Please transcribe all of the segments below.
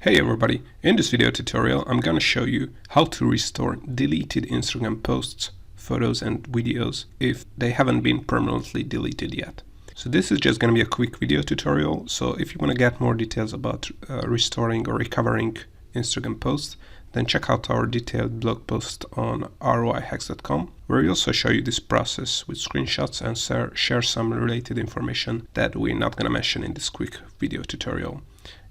Hey everybody, in this video tutorial I'm gonna show you how to restore deleted Instagram posts, photos and videos if they haven't been permanently deleted yet. So this is just gonna be a quick video tutorial, so if you want to get more details about restoring or recovering Instagram posts, then check out our detailed blog post on 𝐅𝐫𝐞𝐞, where we also show you this process with screenshots and share some related information that we're not gonna mention in this quick video tutorial.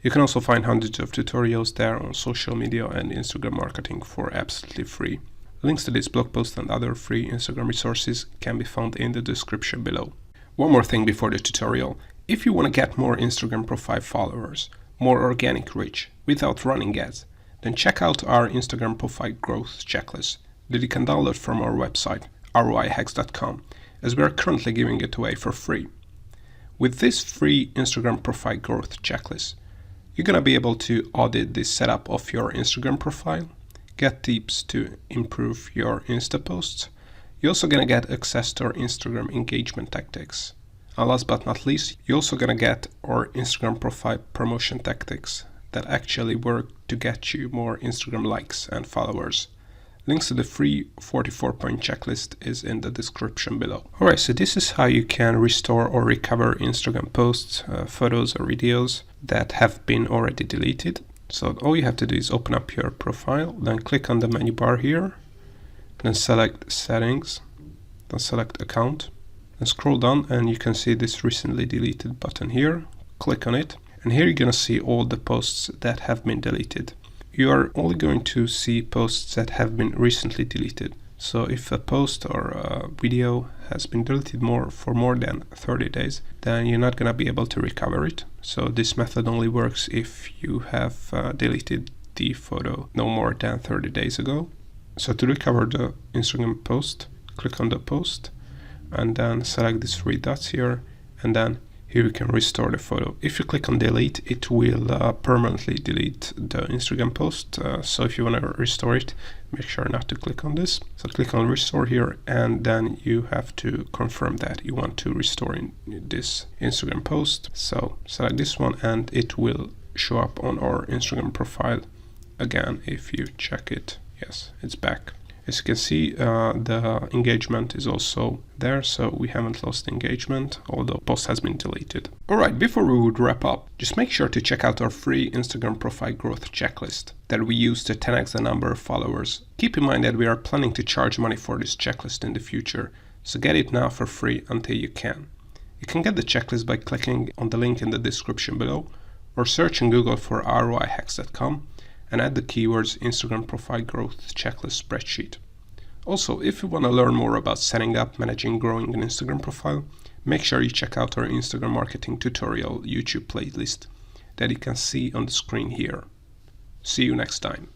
You can also find hundreds of tutorials there on social media and Instagram marketing for absolutely free. Links to this blog post and other free Instagram resources can be found in the description below. One more thing before the tutorial. If you want to get more Instagram profile followers, more organic reach, without running ads, then check out our Instagram profile growth checklist that you can download from our website, 𝐅𝐫𝐞𝐞, as we are currently giving it away for free. With this free Instagram profile growth checklist, you're going to be able to audit the setup of your Instagram profile, get tips to improve your Insta posts. You're also going to get access to our Instagram engagement tactics. And last but not least, you're also going to get our Instagram profile promotion tactics that actually work to get you more Instagram likes and followers. Links to the free 44-point checklist is in the description below. Alright, so this is how you can restore or recover Instagram posts, photos or videos that have been already deleted. So all you have to do is open up your profile, then click on the menu bar here, then select settings, then select account, and scroll down and you can see this recently deleted button here. Click on it, and here you're gonna see all the posts that have been deleted. You are only going to see posts that have been recently deleted. So if a post or a video has been deleted for more than 30 days, then you're not going to be able to recover it. So this method only works if you have deleted the photo no more than 30 days ago. So to recover the Instagram post, click on the post and then select these three dots here, and then here you can restore the photo. If you click on delete, it will permanently delete the Instagram post. So if you want to restore it, make sure not to click on this. So click on restore here, and then you have to confirm that you want to restore this Instagram post. So select this one and it will show up on our Instagram profile again. If you check it, yes, it's back. As you can see, the engagement is also there, so we haven't lost engagement, although post has been deleted. Alright, before we would wrap up, just make sure to check out our free Instagram profile growth checklist that we use to 10x the number of followers. Keep in mind that we are planning to charge money for this checklist in the future, so get it now for free until you can. You can get the checklist by clicking on the link in the description below, or search in Google for 𝐅𝐫𝐞𝐞 and add the keywords Instagram profile growth checklist spreadsheet. Also, if you want to learn more about setting up, managing, growing an Instagram profile, make sure you check out our Instagram marketing tutorial YouTube playlist that you can see on the screen here. See you next time.